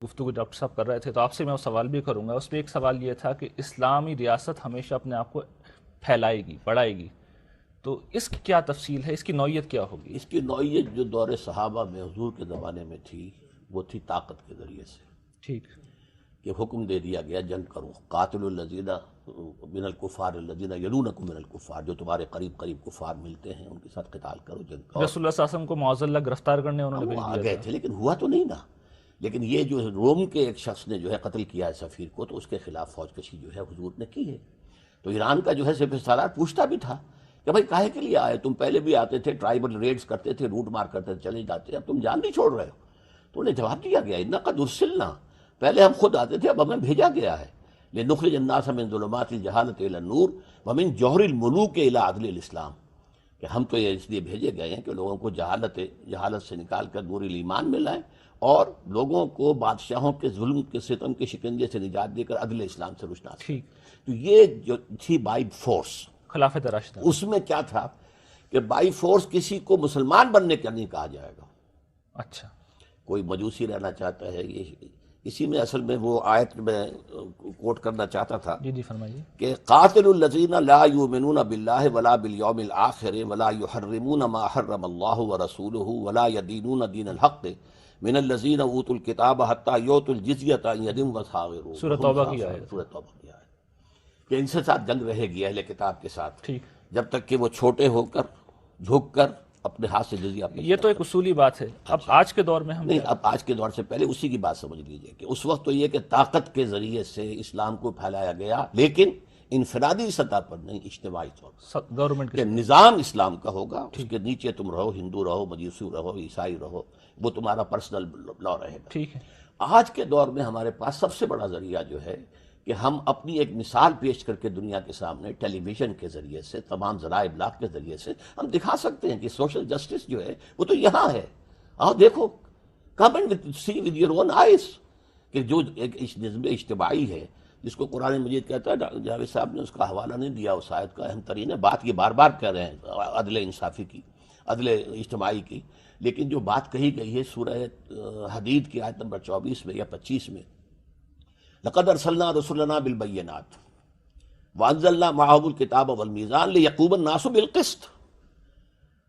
گفتگو ڈاکٹر صاحب کر رہے تھے تو آپ سے میں وہ سوال بھی کروں گا. اس میں ایک سوال یہ تھا کہ اسلامی ریاست ہمیشہ اپنے آپ کو پھیلائے گی، بڑھائے گی، تو اس کی کیا تفصیل ہے، اس کی نوعیت کیا ہوگی؟ اس کی نوعیت جو دور صحابہ میں حضور کے زمانے میں تھی وہ تھی طاقت کے ذریعے سے، ٹھیک، کہ حکم دے دیا گیا جنگ کرو، قاتل الذین من الکفار الذین یلونکم من الکفار، جو تمہارے قریب قریب کفار ملتے ہیں ان کے ساتھ قتال کرو، جنگ کرو. رسول اللہ صلی اللہ علیہ وسلم کو معاذ اللہ گرفتار کرنے انہوں نے وہ بھیج آ دیا گئے تھا. تھے لیکن ہوا تو نہیں نا. لیکن یہ جو روم کے ایک شخص نے جو ہے قتل کیا ہے سفیر کو، تو اس کے خلاف فوج کشی جو ہے حضور نے کی ہے. تو ایران کا جو ہے سپہ سالار پوچھتا بھی تھا کہ بھائی کاہے کے لیے آئے تم؟ پہلے بھی آتے تھے، ٹرائبل ریڈز کرتے تھے، روٹ مار کرتے تھے، چلے جاتے، اب تم جان نہیں چھوڑ رہے ہو. تو انہیں جواب دیا گیا اِنَّا قَدْ أُرْسِلْنَا، پہلے ہم خود آتے تھے، اب ہمیں بھیجا گیا ہے. لِنُخْرِجَ النَّاسَ مِنْ ظُلُمَاتِ الْجَهَالَةِ إِلَى النُّورِ وَمِنْ جَوْهَرِ الْمُلُوكِ إِلَى عَدْلِ الْإِسْلَامِ، کہ ہم تو یہ اس لیے بھیجے گئے ہیں کہ لوگوں کو جہالت سے نکال کر نور الایمان میں لائیں، اور لوگوں کو بادشاہوں کے ظلم کے ستم کے شکنجے سے نجات دے کر عدل اسلام سے روشناس دیں. ٹھیک، تو یہ جو تھی بائی فورس، خلافت راشدہ. اس میں کیا تھا کہ بائی فورس کسی کو مسلمان بننے کا نہیں کہا جائے گا. اچھا، کوئی مجوسی رہنا چاہتا ہے، یہ اسی میں اصل میں وہ آیت میں کوٹ کرنا چاہتا تھا جی جی فرمائیے. کہ قاتل الذین لا یؤمنون باللہ ولا بالیوم الآخر ولا یحرمون ما حرم اللہ ورسولہ ولا یدینون دین الحق من الذین اوتوا الکتاب حتی یؤتوا الجزیۃ عن ید وهم صاغرون. سورہ توبہ کی آیت. سورہ توبہ کی آیت کہ ان سے ساتھ جنگ رہے گی اہل کتاب کے ساتھ، ٹھیک، جب تک کہ وہ چھوٹے ہو کر جھک کر اپنے ہاتھ سے جزیہ پہ. یہ تو ایک اصولی بات ہے. اب آج کے دور میں ہم نہیں، اب آج کے دور سے پہلے اسی کی بات سمجھ لیجئے کہ اس وقت تو یہ کہ طاقت کے ذریعے سے اسلام کو پھیلایا گیا، لیکن انفرادی سطح پر نہیں، اجتماعی طور پر گورنمنٹ کہ کے نظام اسلام کا ہوگا، اس کے نیچے تم رہو، ہندو رہو، مجوسی رہو، عیسائی رہو، وہ تمہارا پرسنل لا رہے گا. ٹھیک ہے. آج کے دور میں ہمارے پاس سب سے بڑا ذریعہ جو ہے کہ ہم اپنی ایک مثال پیش کر کے دنیا کے سامنے ٹیلی ویژن کے ذریعے سے، تمام ذرائع ابلاغ کے ذریعے سے ہم دکھا سکتے ہیں کہ سوشل جسٹس جو ہے وہ تو یہاں ہے. آؤ دیکھو، come and see with your own eyes, کہ جو ایک نظم اجتماعی ہے جس کو قرآن مجید کہتا ہے. جاوید صاحب نے اس کا حوالہ نہیں دیا، اس آیت کا اہم ترین ہے. بات یہ بار بار کہہ رہے ہیں عدل انصافی کی، عدل اجتماعی کی، لیکن جو بات کہی گئی ہے سورہ حدید کی آیت نمبر 24 میں یا 25 میں، لقد ارسلنا رسلنا بالبینات وانزلنا معهم الکتاب والمیزان لیقوم الناس بالقسط.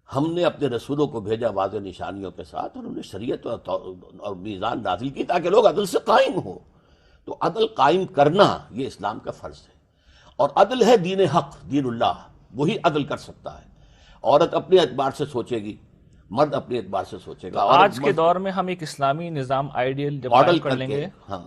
ہم نے اپنے رسولوں کو بھیجا واضح نشانیوں کے ساتھ، اور انہوں نے شریعت اور میزان نازل کی تاکہ لوگ عدل سے قائم ہوں. تو عدل قائم کرنا یہ اسلام کا فرض ہے، اور عدل ہے دین حق، دین اللہ، وہی عدل کر سکتا ہے. عورت اپنے اعتبار سے سوچے گی، مرد اپنے اعتبار سے سوچے گا. آج کے دور میں ہم ایک اسلامی نظام آئیڈیل جب قائم کر لیں گے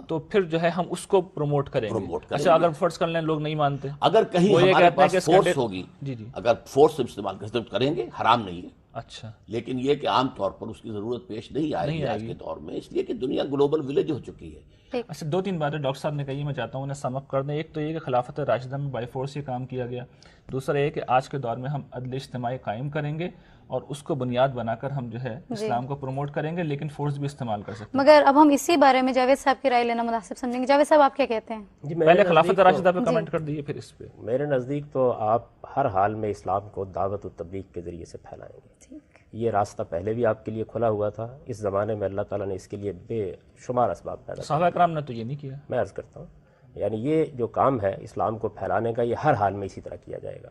تو پھر جو ہے ہم اس کو پروموٹ کریں گے. اچھا، اگر فرض کر لیں لوگ نہیں مانتے، اگر کہیں ہمارے پاس فورس ہوگی، جی جی، اگر فورس استعمال کریں گے، حرام نہیں ہے. اچھا، لیکن یہ کہ عام طور پر اس کی ضرورت پیش نہیں آئے گی آج کے دور میں، اس لیے کہ دنیا گلوبل ولیج ہو چکی ہے. اچھا، دو تین باتیں ڈاکٹر صاحب نے کہی، میں چاہتا ہوں انہیں سم اپ کر دیں. ایک تو یہ کہ خلافت راشدہ میں بائی فورس یہ کام کیا گیا. دوسرا یہ کہ آج کے دور میں ہم عدل اجتماعی قائم کریں گے اور اس کو بنیاد بنا کر ہم جو ہے اسلام کو پروموٹ کریں گے، لیکن فورس بھی استعمال کر سکتے ہیں. مگر اب ہم اسی بارے میں جاوید صاحب کی رائے لینا مناسب سمجھیں گے. جاوید صاحب آپ کیا کہتے ہیں؟ پہلے خلافت راشدہ پہ کمنٹ کر دیجیے، پھر اس پہ. میرے نزدیک تو آپ ہر حال میں اسلام کو دعوت و تبلیغ کے ذریعے سے پھیلائیں گے. یہ راستہ پہلے بھی آپ کے لیے کھلا ہوا تھا، اس زمانے میں اللہ تعالیٰ نے اس کے لیے بے شمار اسباب پیدا کیے. صحابہ کرام نے تو یہ نہیں کیا. میں عرض کرتا ہوں، یعنی یہ جو کام ہے اسلام کو پھیلانے کا، یہ ہر حال میں اسی طرح کیا جائے گا.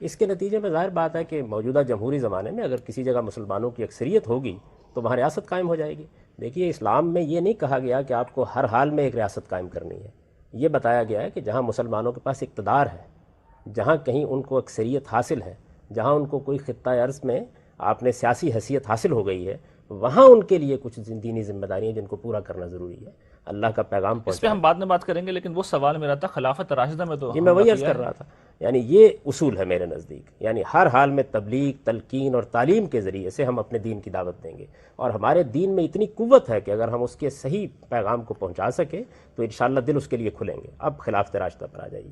اس کے نتیجے میں ظاہر بات ہے کہ موجودہ جمہوری زمانے میں اگر کسی جگہ مسلمانوں کی اکثریت ہوگی تو وہاں ریاست قائم ہو جائے گی. دیکھیے، اسلام میں یہ نہیں کہا گیا کہ آپ کو ہر حال میں ایک ریاست قائم کرنی ہے. یہ بتایا گیا ہے کہ جہاں مسلمانوں کے پاس اقتدار ہے، جہاں کہیں ان کو اکثریت حاصل ہے، جہاں ان کو کوئی خطہ ارض میں آپ نے سیاسی حیثیت حاصل ہو گئی ہے، وہاں ان کے لیے کچھ دینی ذمہ داریاں جن کو پورا کرنا ضروری ہے. اللہ کا پیغام اس پہ ہم بعد میں بات کریں گے، لیکن وہ سوال میرا تھا خلافت راشدہ میں تو میں وہی عرض کر رہا تھا. یعنی یہ اصول ہے میرے نزدیک، یعنی ہر حال میں تبلیغ، تلقین اور تعلیم کے ذریعے سے ہم اپنے دین کی دعوت دیں گے. اور ہمارے دین میں اتنی قوت ہے کہ اگر ہم اس کے صحیح پیغام کو پہنچا سکیں تو انشاءاللہ دل اس کے لیے کھلیں گے. اب خلافت راشدہ پر آ جائیے.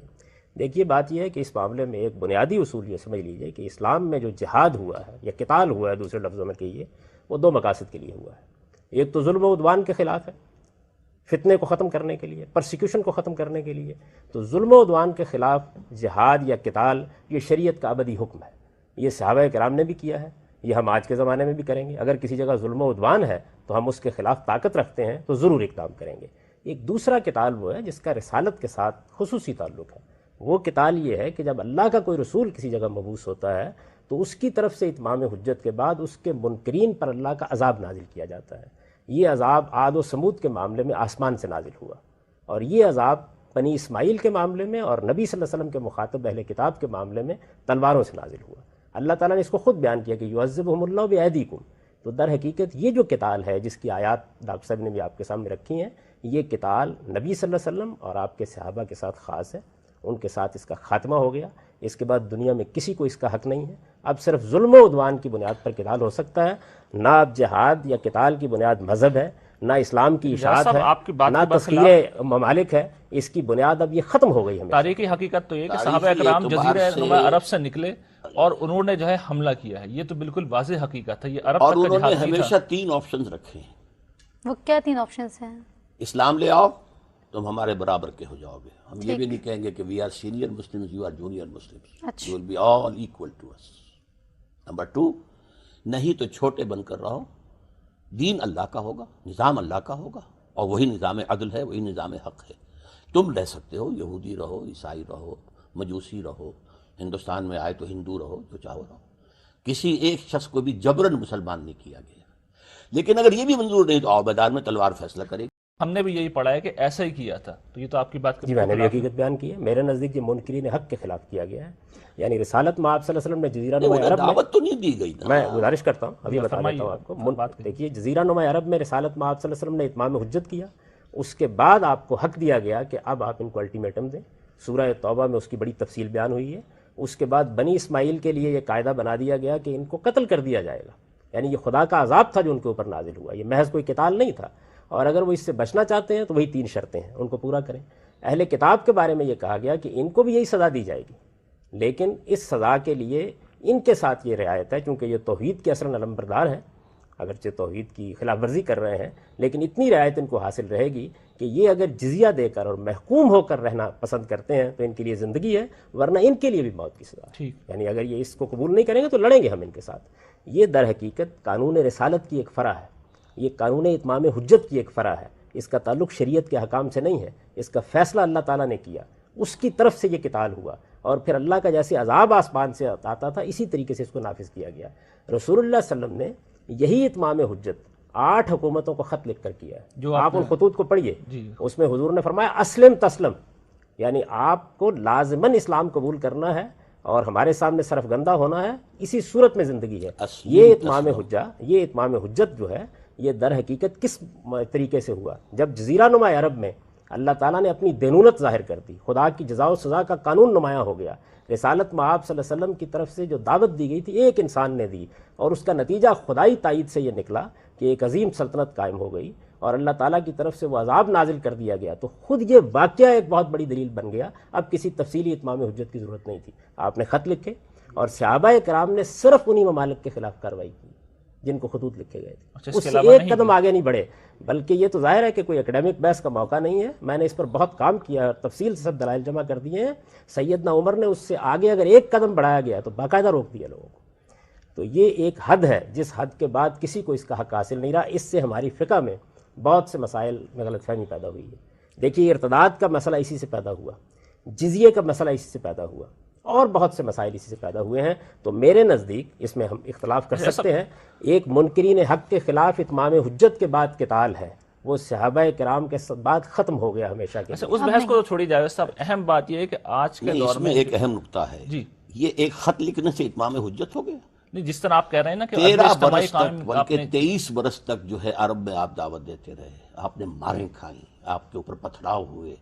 دیکھیے، بات یہ ہے کہ اس معاملے میں ایک بنیادی اصول یہ سمجھ لیجئے کہ اسلام میں جو جہاد ہوا ہے یا قتال ہوا ہے، دوسرے لفظوں میں کہیے، وہ دو مقاصد کے لیے ہوا ہے. ایک تو ظلم و عدوان کے خلاف ہے، فتنے کو ختم کرنے کے لیے، پرسیکیوشن کو ختم کرنے کے لیے. تو ظلم و عدوان کے خلاف جہاد یا قتال یہ شریعت کا ابدی حکم ہے. یہ صحابہ کرام نے بھی کیا ہے، یہ ہم آج کے زمانے میں بھی کریں گے. اگر کسی جگہ ظلم و عدوان ہے تو ہم اس کے خلاف طاقت رکھتے ہیں تو ضرور اقدام کریں گے. ایک دوسرا کتال وہ ہے جس کا رسالت کے ساتھ خصوصی تعلق ہے. وہ کتال یہ ہے کہ جب اللہ کا کوئی رسول کسی جگہ مبعوث ہوتا ہے تو اس کی طرف سے اتمام حجت کے بعد اس کے منکرین پر اللہ کا عذاب نازل کیا جاتا ہے. یہ عذاب عاد و سمود کے معاملے میں آسمان سے نازل ہوا، اور یہ عذاب بنی اسماعیل کے معاملے میں اور نبی صلی اللہ علیہ وسلم کے مخاطب اہل کتاب کے معاملے میں تلواروں سے نازل ہوا. اللہ تعالیٰ نے اس کو خود بیان کیا کہ یعذبہم اللہ بایدیکم. تو در حقیقت یہ جو کتال ہے جس کی آیات ڈاکٹر صاحب نے بھی آپ کے سامنے رکھی ہیں، یہ کتال نبی صلی اللہ علیہ وسلم اور آپ کے صحابہ کے ساتھ خاص ہے. ان کے ساتھ اس کا خاتمہ ہو گیا. اس کے بعد دنیا میں کسی کو اس کا حق نہیں ہے. اب صرف ظلم و عدوان کی بنیاد پر قتال ہو سکتا ہے. نہ اب جہاد یا قتال کی بنیاد مذہب ہے، نہ اسلام کی اشاعت ہے، نہ تسخیر ممالک ہے. اس کی بنیاد اب یہ ختم ہو گئی ہے. تاریخی حقیقت تو یہ کہ صحابہ اکرام جزیرہ نما عرب سے نکلے اور انہوں نے جو ہے حملہ کیا ہے. یہ تو بالکل واضح حقیقت ہے. یہ عرب اور تک کا انہوں نے جہاد نہیں ہمیشہ تھا. 3 آپشنز رکھے ہیں. وہ کیا 3 آپشنز ہیں؟ اسلام لے آؤ تم ہمارے برابر کے ہو جاؤ گے. ہم یہ بھی نہیں کہیں گے کہ we are senior Muslims, you are junior Muslims, you will be all equal to us. Number 2، نہیں تو چھوٹے بن کر رہو. دین اللہ کا ہوگا، نظام اللہ کا ہوگا، اور وہی نظام عدل ہے، وہی نظام حق ہے. تم رہ سکتے ہو، یہودی رہو، عیسائی رہو، مجوسی رہو، ہندوستان میں آئے تو ہندو رہو، جو چاہو رہو. کسی ایک شخص کو بھی جبراً مسلمان نہیں کیا گیا. لیکن اگر یہ بھی منظور نہیں تو آؤ میدان میں تلوار فیصلہ کرے. ہم نے بھی یہی پڑھا ہے کہ ایسا ہی کیا تھا. تو یہ تو آپ کی بات جی میں نے بھی حقیقت بیان کی ہے. میرے نزدیک یہ منکرین حق کے خلاف کیا گیا ہے. یعنی رسالت میں آپ صلی اللہ علیہ وسلم نے جزیرہ نما عرب میں، دعوت تو نہیں دی گئی نا. میں گزارش کرتا ہوں ابھی بتا دیتا ہوں آپ کو. دیکھیے جزیرہ نما عرب میں رسالت میں آپ صلی اللہ علیہ وسلم نے اتمام حجت کیا. اس کے بعد آپ کو حق دیا گیا کہ اب آپ ان کو الٹیمیٹم دیں. سورہ توبہ میں اس کی بڑی تفصیل بیان ہوئی ہے. اس کے بعد بنی اسماعیل کے لیے یہ قاعدہ بنا دیا گیا کہ ان کو قتل کر دیا جائے گا. یعنی یہ خدا کا عذاب تھا جو ان کے اوپر نازل ہوا، یہ محض کوئی قتال نہیں تھا. اور اگر وہ اس سے بچنا چاہتے ہیں تو وہی 3 شرطیں ہیں، ان کو پورا کریں. اہل کتاب کے بارے میں یہ کہا گیا کہ ان کو بھی یہی سزا دی جائے گی، لیکن اس سزا کے لیے ان کے ساتھ یہ رعایت ہے، چونکہ یہ توحید کے اثر علمبردار ہیں، اگرچہ توحید کی خلاف ورزی کر رہے ہیں، لیکن اتنی رعایت ان کو حاصل رہے گی کہ یہ اگر جزیہ دے کر اور محکوم ہو کر رہنا پسند کرتے ہیں تو ان کے لیے زندگی ہے، ورنہ ان کے لیے بھی موت کی سزا ہے. یعنی اگر یہ اس کو قبول نہیں کریں گے تو لڑیں گے ہم ان کے ساتھ. یہ در حقیقت قانون رسالت کی ایک فرع ہے، یہ قانون اتمام حجت کی ایک فرع ہے. اس کا تعلق شریعت کے حکام سے نہیں ہے، اس کا فیصلہ اللہ تعالیٰ نے کیا، اس کی طرف سے یہ قتال ہوا. اور پھر اللہ کا جیسے عذاب آسمان سے آتا تھا اسی طریقے سے اس کو نافذ کیا گیا. رسول اللہ صلی اللہ علیہ وسلم نے یہی اتمام حجت 8 حکومتوں کو خط لکھ کر کیا ہے. جو آپ ان خطوط کو پڑھیے. اس میں حضور نے فرمایا اسلم تسلم، یعنی آپ کو لازماً اسلام قبول کرنا ہے اور ہمارے سامنے صرف گندہ ہونا ہے، اسی صورت میں زندگی ہے. یہ اتمام حجت جو ہے یہ در حقیقت کس طریقے سے ہوا؟ جب جزیرہ نما عرب میں اللہ تعالیٰ نے اپنی دینونت ظاہر کر دی، خدا کی جزا و سزا کا قانون نمایاں ہو گیا. رسالت میں آپ صلی اللہ علیہ وسلم کی طرف سے جو دعوت دی گئی تھی ایک انسان نے دی، اور اس کا نتیجہ خدائی تائید سے یہ نکلا کہ ایک عظیم سلطنت قائم ہو گئی اور اللہ تعالیٰ کی طرف سے وہ عذاب نازل کر دیا گیا. تو خود یہ واقعہ ایک بہت بڑی دلیل بن گیا. اب کسی تفصیلی اتمام حجت کی ضرورت نہیں تھی. آپ نے خط لکھے اور صحابہ کرام نے صرف انہی ممالک کے خلاف کارروائی کی جن کو خطوط لکھے گئے تھے. اس سے ایک قدم آگے نہیں بڑھے. بلکہ یہ تو ظاہر ہے کہ کوئی اکیڈمک بحث کا موقع نہیں ہے. میں نے اس پر بہت کام کیا، تفصیل سے سب دلائل جمع کر دیے ہیں. سیدنا عمر نے اس سے آگے اگر ایک قدم بڑھایا گیا تو باقاعدہ روک دیا لوگوں کو. تو یہ ایک حد ہے جس حد کے بعد کسی کو اس کا حق حاصل نہیں رہا. اس سے ہماری فقہ میں بہت سے مسائل میں غلط فہمی پیدا ہوئی ہے. دیکھیے ارتداد کا مسئلہ اسی سے پیدا ہوا، جزیے کا مسئلہ اسی سے پیدا ہوا، اور بہت سے مسائل اسی سے پیدا ہوئے ہیں. تو میرے نزدیک اس میں ہم اختلاف کر سکتے ہیں. ایک منکرین حق کے خلاف اتمام حجت کے بعد قتال ہے، وہ صحابہ کرام کے بعد ختم ہو گیا ہمیشہ کے لیے. اس بحث کو چھوڑی جائے صاحب. اہم بات یہ ہے کہ آج کے دور میں ایک اہم نقطہ ہے، یہ ایک خط لکھنے سے اتمام حجت ہو گیا. نہیں، جس طرح آپ کہہ رہے ہیں نا کہ 13 برس تک بلکہ 23 برس تک جو ہے عرب میں آپ دعوت دیتے رہے، آپ نے ماریں کھائیں، آپ کے اوپر پتھراؤ ہوئے،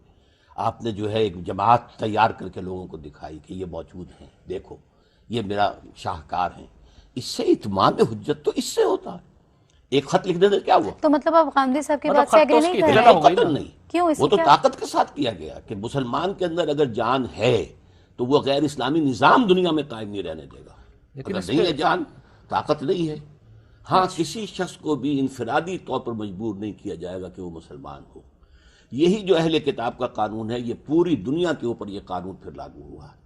آپ نے جو ہے ایک جماعت تیار کر کے لوگوں کو دکھائی کہ یہ موجود ہیں، دیکھو یہ میرا شاہکار ہیں. اس سے اتمام حجت تو اس سے ہوتا ہے. ایک خط لکھنے سے کیا ہوا؟ تو مطلب آپ غامدی صاحب کی بات سے ایگری نہیں کر رہے؟ قتل نہیں. کیوں؟ وہ تو طاقت کے ساتھ کیا گیا کہ مسلمان کے اندر اگر جان ہے تو وہ غیر اسلامی نظام دنیا میں قائم نہیں رہنے دے گا. اگر نہیں ہے جان، طاقت نہیں ہے. ہاں، کسی شخص کو بھی انفرادی طور پر مجبور نہیں کیا جائے گا کہ وہ مسلمان ہو. یہی جو اہل کتاب کا قانون ہے، یہ پوری دنیا کے اوپر یہ قانون پھر لاگو ہوا ہے.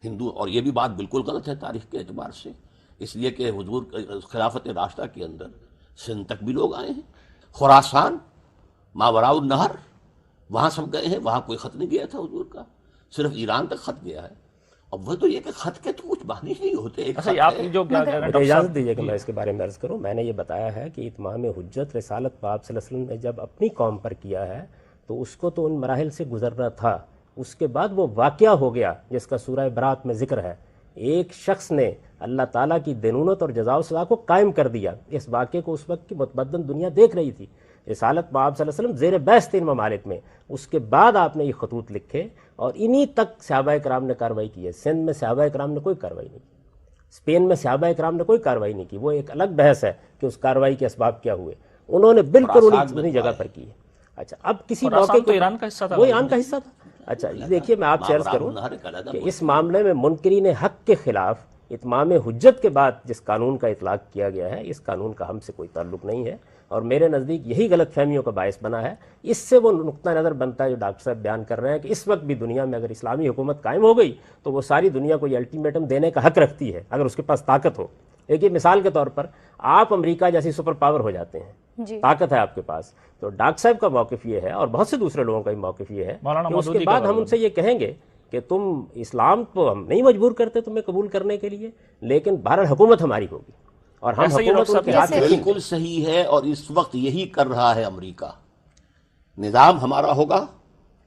ہندو، اور یہ بھی بات بالکل غلط ہے تاریخ کے اعتبار سے. اس لیے کہ حضور خلافت راشدہ کے اندر سندھ تک بھی لوگ آئے ہیں، خراسان، ماوراء النہر، وہاں سب گئے ہیں، وہاں کوئی خط نہیں گیا تھا حضور کا، صرف ایران تک خط گیا ہے۔ اب وہ تو یہ کہ خط کے تو کچھ معنی نہیں ہوتے، ایک اچھا خط آپ ہے۔ جو کیا کہہ رہے ہیں مجھے اجازت دیجیے کہ میں اس کے بارے میں عرض کروں۔ میں نے یہ بتایا ہے کہ اتمام حجت رسالت پاک صلی اللہ علیہ وسلم نے جب اپنی قوم پر کیا ہے تو اس کو تو ان مراحل سے گزرنا تھا، اس کے بعد وہ واقعہ ہو گیا جس کا سورہ برات میں ذکر ہے، ایک شخص نے اللہ تعالیٰ کی دینونت اور جزا و سزا کو قائم کر دیا۔ اس واقعے کو اس وقت کی متمدن دنیا دیکھ رہی تھی، رسالت پاک صلی اللہ علیہ وسلم زیر بحث تھے ان ممالک میں، اس کے بعد آپ نے یہ خطوط لکھے اور انہی تک صحابہ کرام نے کارروائی کی ہے۔ سندھ میں صحابہ کرام نے کوئی کارروائی نہیں کی، اسپین میں صحابہ کرام نے کوئی کارروائی نہیں کی، وہ ایک الگ بحث ہے کہ اس کارروائی کے اسباب کیا ہوئے، انہوں نے بالکل انہی جگہ پر کی ہے۔ اچھا اب کسی موقع تو ایران کا حصہ تھا، وہ ایران کا حصہ تھا۔ اچھا دیکھیے میں آپ سے عرض کروں کہ اس معاملے میں منکرین حق کے خلاف اتمام حجت کے بعد جس قانون کا اطلاق کیا گیا ہے، اس قانون کا ہم سے کوئی تعلق نہیں ہے، اور میرے نزدیک یہی غلط فہمیوں کا باعث بنا ہے۔ اس سے وہ نقطہ نظر بنتا ہے جو ڈاکٹر صاحب بیان کر رہے ہیں کہ اس وقت بھی دنیا میں اگر اسلامی حکومت قائم ہو گئی تو وہ ساری دنیا کو یہ الٹیمیٹم دینے کا حق رکھتی ہے اگر اس کے پاس طاقت ہو۔ ایک مثال کے طور پر آپ امریکہ جیسی سپر پاور ہو جاتے ہیں، طاقت ہے آپ کے پاس، تو ڈاکٹر صاحب کا موقف یہ ہے اور بہت سے دوسرے لوگوں کا موقف یہ ہے کہ اس کے بعد ہم ان سے یہ کہیں گے کہ تم اسلام کو ہم نہیں مجبور کرتے تمہیں قبول کرنے کے لیے، لیکن بہرحال حکومت ہماری ہوگی اور ہم حکومت ان کے ہاتھ میں۔ بالکل صحیح ہے، اور اس وقت یہی کر رہا ہے امریکہ۔ نظام ہمارا ہوگا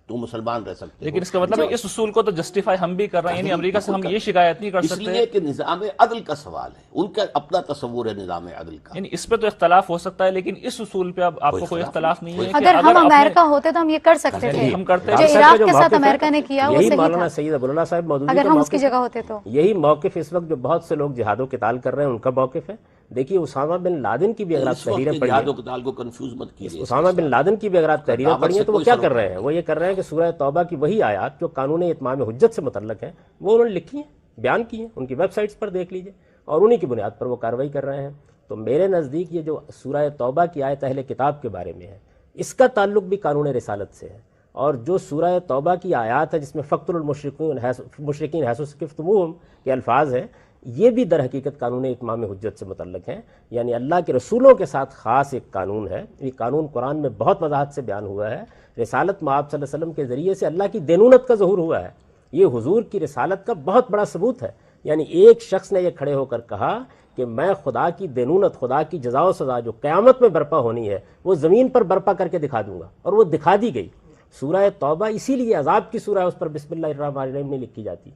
تو مسلمان رہ سکتے ہیں، لیکن اس کا مطلب ہے اس اصول کو تو جسٹیفائی ہم بھی کر رہے ہیں، یعنی امریکہ سے ہم یہ شکایت نہیں کر اس سکتے، لیے کہ نظام عدل کا سوال ہے، ان کا اپنا تصور ہے نظام عدل کا۔ یعنی اس پہ تو اختلاف ہو سکتا ہے لیکن اس اصول پہ اب آپ کو کوئی اختلاف نہیں ہے کہ اگر ہم امریکہ ہوتے تو ہم یہ کر سکتے تھے، ہم کرتے جو عراق کے ساتھ امریکہ نے کیا وہ یہی صحیح مولانا تھا سید ابواللہ صاحب مودودی اگر کا ہم اس کی موقف ہے۔ جگہ ہوتے تو۔ یہی موقف اس وقت جو بہت سے لوگ جہاد و قتال کر رہے ہیں ان کا موقف ہے۔ دیکھیے اسامہ بن لادن کی بھی اگر آپ اس وقت تحریریں کے پڑھیں، جہاد و قتال کو کنفیوز مت کیجیے۔ اسامہ بن لادن کی بھی اگر آپ تحریریں پڑھیں تو وہ کیا کر رہے ہیں؟ وہ یہ کر رہے ہیں کہ سورہ توبہ کی وہی آیات جو قانون اتمام حجت سے متعلق ہیں وہ انہوں نے لکھی ہیں، بیان کی ہیں، ان کی ویب سائٹس پر دیکھ لیجئے، اور انہی کی بنیاد پر وہ کارروائی کر رہے ہیں۔ تو میرے نزدیک یہ جو سورہ توبہ کی آیت اہل کتاب کے بارے میں ہے، اس کا تعلق بھی قانون رسالت سے ہے، اور جو سورہ توبہ کی آیات ہے جس میں فقتلوا المشرکین حیث ثقفتموہم کے الفاظ ہیں، یہ بھی در حقیقت قانون اتمام حجت سے متعلق ہیں، یعنی اللہ کے رسولوں کے ساتھ خاص ایک قانون ہے۔ یہ قانون قرآن میں بہت وضاحت سے بیان ہوا ہے، رسالت مآب صلی اللہ علیہ وسلم کے ذریعے سے اللہ کی دینونت کا ظہور ہوا ہے، یہ حضور کی رسالت کا بہت بڑا ثبوت ہے۔ یعنی ایک شخص نے یہ کھڑے ہو کر کہا کہ میں خدا کی دینونت، خدا کی جزا و سزا جو قیامت میں برپا ہونی ہے وہ زمین پر برپا کر کے دکھا دوں گا، اور وہ دکھا دی گئی۔ سورہ توبہ اسی لیے عذاب کی سورہ ہے، اس پر بسم اللہ الرحمن الرحیم نہیں لکھی جاتی،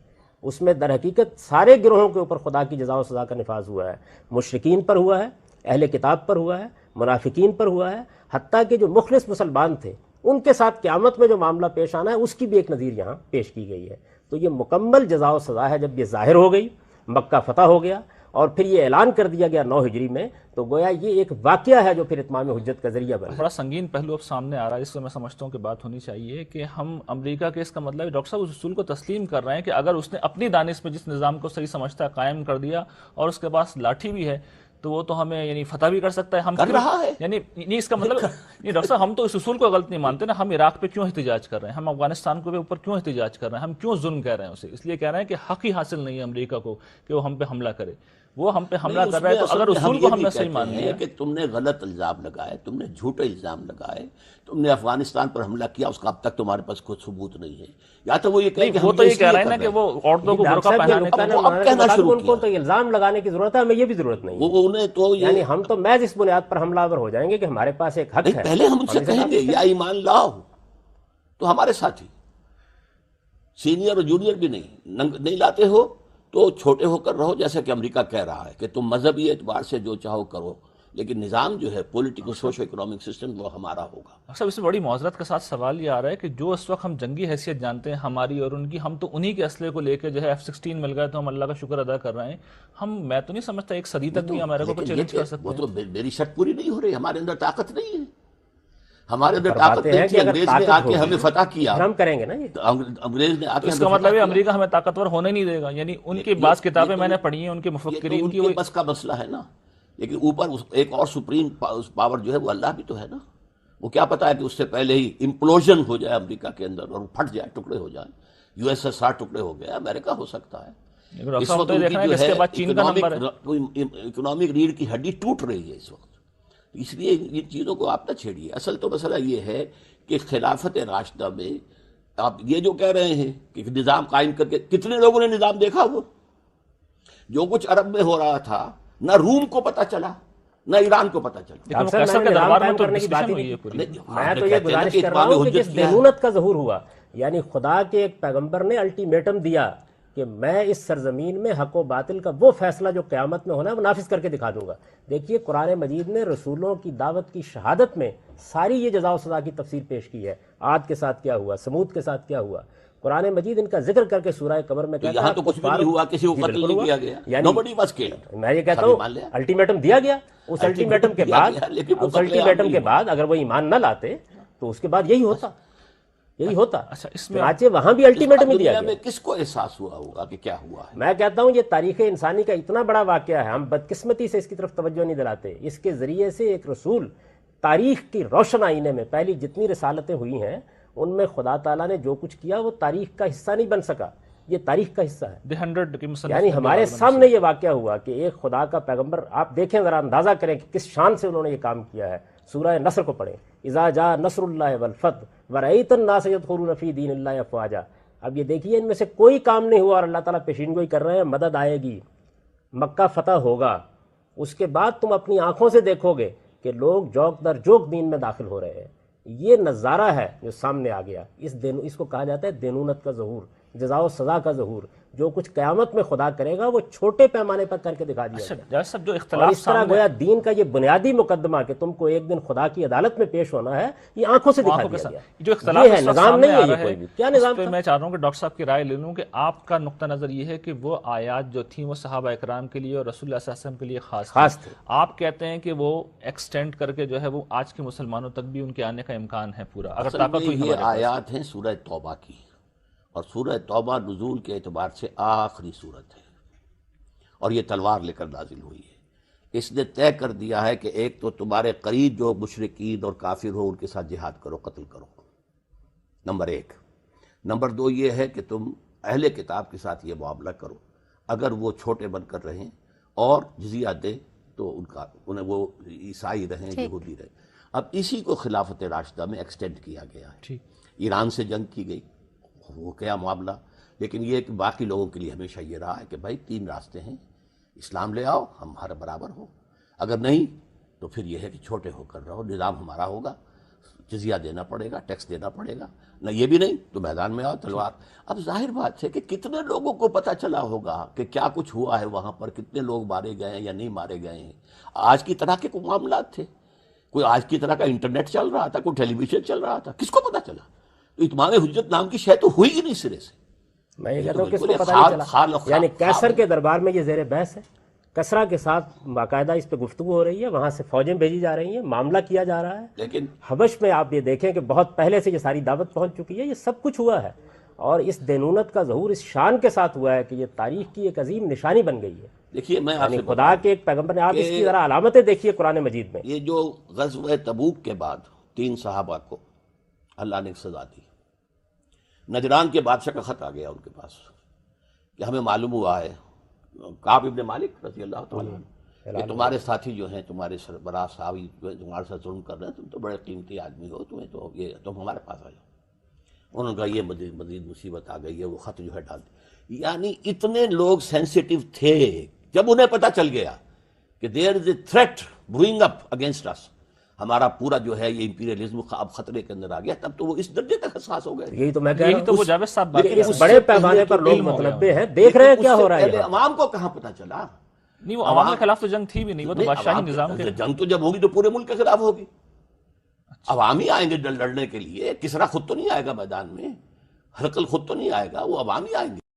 اس میں در حقیقت سارے گروہوں کے اوپر خدا کی جزا و سزا کا نفاذ ہوا ہے، مشرکین پر ہوا ہے، اہل کتاب پر ہوا ہے، منافقین پر ہوا ہے، حتیٰ کہ جو مخلص مسلمان تھے ان کے ساتھ قیامت میں جو معاملہ پیش آنا ہے اس کی بھی ایک نظیر یہاں پیش کی گئی ہے۔ تو یہ مکمل جزا و سزا ہے۔ جب یہ ظاہر ہو گئی، مکہ فتح ہو گیا اور پھر یہ اعلان کر دیا گیا 9 ہجری میں، تو گویا یہ ایک واقعہ ہے جو پھر اتمام حجت کا ذریعہ بنا۔ بڑا سنگین پہلو اب سامنے آ رہا ہے، اس سے میں سمجھتا ہوں کہ بات ہونی چاہیے کہ ہم امریکہ کے اس کا مطلب ڈاکٹر صاحب اس اصول کو تسلیم کر رہے ہیں کہ اگر اس نے اپنی دانش میں جس نظام کو صحیح سمجھتا ہے قائم کر دیا اور اس کے پاس لاٹھی بھی ہے تو وہ تو ہمیں یعنی فتح بھی کر سکتا ہے، ہم کر رہا ہے۔ یعنی نہیں اس کا مطلب نہیں ڈاکٹر صاحب ہم تو اس اصول کو غلط نہیں مانتے نا، ہم عراق پہ کیوں احتجاج کر رہے ہیں، ہم افغانستان کے اوپر کیوں احتجاج کر رہے ہیں، ہم کیوں ظلم کہہ رہے ہیں اسے، اس لیے کہہ رہے ہیں کہ حق ہی حاصل نہیں ہے امریکہ کو کہ وہ ہم پہ حملہ کرے، وہ ہم پہ حملہ کر رہا ہے۔ تو اگر اصول کو ہم نے صحیح مان لیا کہ تم نے غلط الزام لگائے، تم نے جھوٹے الزام لگائے، تم نے افغانستان پر حملہ کیا، اس کا اب تک تمہارے پاس کوئی ثبوت نہیں ہے، یا تو وہ یہ کہیں کہ وہ تو یہ کہہ رہے ہیں نا کہ وہ عورتوں کو برقع پہنانے کا اب کہنا شروع ان کو تو الزام لگانے کی ضرورت ہے، ہمیں یہ بھی ضرورت نہیں ہے، وہ انہیں تو یعنی ہم تو محض اس بنیاد پر حملہ آور ہو جائیں گے کہ ہمارے پاس ایک حق ہے۔ پہلے ہم ان سے کہیں گے یا ایمان لاؤ تو ہمارے ساتھی، سینئر اور جونیئر بھی نہیں لاتے ہو تو چھوٹے ہو کر رہو، جیسے کہ امریکہ کہہ رہا ہے کہ تم مذہبی اعتبار سے جو چاہو کرو، لیکن نظام جو ہے پولیٹیکل سوشو اکنامک سسٹم وہ ہمارا ہوگا۔ صاحب اس میں بڑی معذرت کے ساتھ سوال یہ آ رہا ہے کہ جو اس وقت ہم جنگی حیثیت جانتے ہیں ہماری اور ان کی، ہم تو انہی کے اسلحے کو لے کے جو ہے F-16 مل گئے تو ہم اللہ کا شکر ادا کر رہے ہیں، میں تو نہیں سمجھتا ایک صدی تک بھی امریکہ کو چیلنج کر سکتے وہ ہیں۔ تو میری شرط پوری نہیں ہو رہی، ہمارے اندر طاقت نہیں ہے، ہمارے اندر طاقت نہیں تھی، انگریز نے آ کے ہمیں فتح کیا، ہم کریں گے نا یہ، انگریز نے آ کے اس کا مطلب ہے امریکہ ہمیں طاقتور ہونے نہیں دے گا، یعنی ان کی بعض کتابیں میں نے پڑھی ہیں ان کے مفکرین کی، ان کے بس کا مسئلہ ہے نا، لیکن اوپر ایک اور سپریم پاور جو ہے وہ اللہ بھی تو ہے نا، وہ کیا پتا ہے کہ اس سے پہلے ہی امپلوژن ہو جائے امریکہ کے اندر اور پھٹ جائے، ٹکڑے ہو جائیں، USSR ٹکڑے ہو گیا، امریکہ ہو سکتا ہے، ڈاکٹر اس صاحب وقت تو یہ ان دیکھ رہے کی ہیں کہ جو اس ہے کے بعد چین کا نمبر ہے. اکنامک ریڑھ کی ہڈی ٹوٹ رہی ہے اس وقت. اس لیے ان چیزوں کو آپ نہ چھیڑیے. اصل تو مسئلہ یہ ہے کہ خلافت راشدہ میں آپ یہ جو کہہ رہے ہیں کہ نظام قائم کر کے، کتنے لوگوں نے نظام دیکھا؟ وہ جو کچھ عرب میں ہو رہا تھا نہ روم کو پتہ چلا نہ ایران کو پتہ چلا. لیکن وہ ڈاکٹر صاحب، کیسر میں کے نے نظام دربار میں قائم تو کرنے کی بات ہی ڈسکشن ہوئی نہیں ہے کی. پوری. میں تو یہ گزارش کر رہا ہوں کہ جس دینونت کا ظہور ہوا، یعنی خدا کے ایک پیغمبر نے الٹیمیٹم دیا کہ میں اس سرزمین میں حق و باطل کا وہ فیصلہ جو قیامت میں ہونا ہے وہ نافذ کر کے دکھا دوں گا. دیکھیے قرآن مجید نے رسولوں کی دعوت کی شہادت میں ساری یہ جزا و سزا کی تفصیل پیش کی ہے. عاد کے ساتھ کیا ہوا، سمود کے ساتھ کیا ہوا. قرآن مجید ان کا ذکر کر کے سورہ قمر میں کہتا ہے یہاں تو کچھ بھی نہیں ہوا، کسی کو قتل نہیں کیا گیا. یعنی Nobody was killed. میں یہ کہتا ہوں الٹیمیٹم دیا گیا. اس الٹیمیٹم کے بعد اگر وہ ایمان نہ لاتے تو اس کے بعد یہی ہوتا. اچھا، اس میں چنانچہ وہاں بھی الٹیمیٹم ہی دیا دنیا گیا. میں کس کو احساس ہوا ہوگا کہ کیا ہوا ہے؟ میں کہتا ہوں یہ تاریخ انسانی کا اتنا بڑا واقعہ ہے، ہم بدقسمتی سے اس کی طرف توجہ نہیں دلاتے. اس کے ذریعے سے ایک رسول تاریخ کی روشن آئینے میں پہلی جتنی رسالتیں ہوئی ہیں ان میں خدا تعالیٰ نے جو کچھ کیا وہ تاریخ کا حصہ نہیں بن سکا، یہ تاریخ کا حصہ ہے. دی 100 کی مصنف یعنی ہمارے سامنے یہ واقعہ ہوا کہ ایک خدا کا پیغمبر، آپ دیکھیں ذرا اندازہ کریں کہ کس شان سے انہوں نے یہ کام کیا ہے. سورہ نصر کو پڑھیں، اذا جاء نصر اللہ والفتح ورأیت الناس يدخلون فی دین اللہ افواجا. اب یہ دیکھیے ان میں سے کوئی کام نہیں ہوا اور اللہ تعالیٰ پیشین گوئی کر رہے ہیں مدد آئے گی، مکہ فتح ہوگا. اس کے بعد تم اپنی آنکھوں سے دیکھو گے کہ لوگ جوک در جوک دین میں داخل ہو رہے ہیں. یہ نظارہ ہے جو سامنے آ گیا. اس کو کہا جاتا ہے دینونت کا ظہور، جزا و سزا کا ظہور. جو کچھ قیامت میں خدا کرے گا وہ چھوٹے پیمانے پر کر کے دکھا دیا جائے گا. سب جو اور اختلاف اس طرح گویا دین کا یہ بنیادی مقدمہ کہ تم کو ایک دن خدا کی عدالت میں پیش ہونا ہے، یہ آنکھوں سے دکھا دیا گیا. جو اختلاف یہ ہے، نظام نہیں ہے یہ کوئی بھی. کیا نظام تھا؟ میں چاہ رہا ہوں کہ ڈاکٹر صاحب کی رائے لے لوں کہ آپ کا نقطہ نظر یہ ہے کہ وہ آیات جو تھیں وہ صحابہ اکرام کے لیے اور رسول اللہ صلی اللہ علیہ وسلم کے لیے خاص تھے. آپ کہتے ہیں کہ وہ ایکسٹینڈ کر کے جو ہے وہ آج کے مسلمانوں تک بھی ان کے آنے کا امکان ہے پورا، اگر اصل طاقت میں ہوئی یہ ہمارے پاس. آیات ہیں سورہ توبہ کی، اور سورہ توبہ نزول کے اعتبار سے آخری سورت ہے، اور یہ تلوار لے کر نازل ہوئی ہے. اس نے طے کر دیا ہے کہ ایک تو تمہارے قریب جو مشرکین اور کافر ہو ان کے ساتھ جہاد کرو، قتل کرو، نمبر 1. نمبر 2 یہ ہے کہ تم اہل کتاب کے ساتھ یہ معاملہ کرو، اگر وہ چھوٹے بن کر رہیں اور جزیہ دیں تو انہیں وہ عیسائی رہیں، یہودی رہیں. اب اسی کو خلافت راشدہ میں ایکسٹینڈ کیا گیا ہے. ایران سے جنگ کی گئی، وہ کیا معاملہ، لیکن یہ کہ باقی لوگوں کے لیے ہمیشہ یہ رہا ہے کہ بھائی 3 راستے ہیں، اسلام لے آؤ ہم ہر برابر ہو، اگر نہیں تو پھر یہ ہے کہ چھوٹے ہو کر رہو، نظام ہمارا ہوگا، جزیہ دینا پڑے گا، ٹیکس دینا پڑے گا، نہ یہ بھی نہیں تو میدان میں آؤ تلوار. اب ظاہر بات ہے کہ کتنے لوگوں کو پتہ چلا ہوگا کہ کیا کچھ ہوا ہے وہاں پر، کتنے لوگ مارے گئے ہیں یا نہیں مارے گئے ہیں. آج کی طرح کے کوئی معاملات تھے، کوئی آج کی طرح کا انٹرنیٹ چل رہا تھا، کوئی ٹیلی ویژن چل رہا تھا، کس کو پتہ چلا؟ تو اتمام حجت نام کی شے تو ہوئی ہی نہیں سرے سے. میں یہ کہتا ہوں کس کو پتہ نہیں چلا. یعنی کیسر کے دربار میں یہ زیر بحث ہے، کسرا کے ساتھ باقاعدہ اس پہ گفتگو ہو رہی ہے، وہاں سے فوجیں بھیجی جا رہی ہیں، معاملہ کیا جا رہا ہے. لیکن حبش میں آپ یہ دیکھیں کہ بہت پہلے سے یہ ساری دعوت پہنچ چکی ہے، یہ سب کچھ ہوا ہے. اور اس دینونت کا ظہور اس شان کے ساتھ ہوا ہے کہ یہ تاریخ کی ایک عظیم نشانی بن گئی ہے. دیکھیے میں آپ یعنی سے خدا کے ایک پیغمبر نے، آپ اس کی ذرا علامتیں دیکھیے قرآن مجید میں. یہ جو غزوہ تبوک کے بعد 3 صحابہ کو اللہ نے سزا دی، نجران کے بادشاہ کا خط آ گیا ان کے پاس کہ ہمیں معلوم ہوا ہے، کعب ابن مالک رضی اللہ تعالیٰ عنہ، کہ تمہارے ساتھی جو ہیں، تمہارے سربراہ صحابی جو تمہارے ساتھ ظلم کر رہے ہیں، تم تو بڑے قیمتی آدمی ہو، تم ہمارے پاس آ جاؤ. انہوں نے کہا یہ مزید مصیبت آ گئی ہے، وہ خط جو ہے ڈال دی. یعنی اتنے لوگ سینسیٹیو تھے، جب انہیں پتہ چل گیا کہ دیر از اے تھریٹ بروئنگ اپ اگینسٹ اس، ہمارا پورا جو ہے یہ امپیریلزم اب خطرے کے اندر آ گیا، تب تو وہ اس درجے تک حساس ہو گئے. یہی تو میں کہہ رہا یہی تو وہ ہوں، جاوید صاحب لیکن اس بڑے پیمانے پر لوگ متنبع ہیں، دیکھ رہے ہیں کیا ہو رہا ہے. عوام کو کہاں پتہ چلا؟ نہیں، وہ عوام کے خلاف تو جنگ تھی بھی نہیں، وہ تو بادشاہی نظام کے. جنگ تو جب ہوگی تو پورے ملک کے خلاف ہوگی. عوام ہی آئیں گے لڑنے کے لیے، کسرا خود تو نہیں آئے گا میدان میں، ہرقل خود تو نہیں آئے گا، وہ عوام ہی آئیں گے.